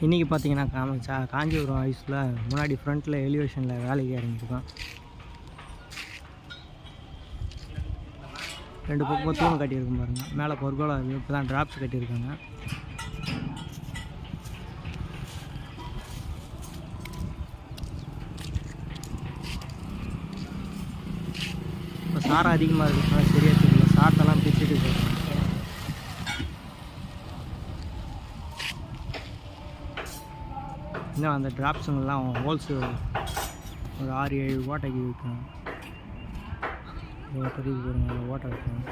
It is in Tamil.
இன்றைக்கி பார்த்தீங்கன்னா காஞ்சிபுரம் ஐஸில் முன்னாடி ஃப்ரண்ட்டில் எலிவேஷனில் வேலைக்கு இறங்கியிருக்கோம். 2 பக்கம் தூண் கட்டியிருக்கும் பாருங்கள். மேலே பொற்கோலா இருக்குது. இப்போ தான் ட்ராப்ஸ் கட்டியிருக்காங்க. இப்போ சாரம் அதிகமாக இருக்குதுனால சரியாக தெரியல. சாரத்தெல்லாம் பிச்சுட்டு போயிருக்காங்க. இன்னும் அந்த ட்ராப்ஸுங்கெல்லாம் ஹோல்ஸு ஒரு 6-7 ஓட்டைக்கு வைக்கணும். தெரியுது பாருங்கள், ஓட்டை வைக்கணும்.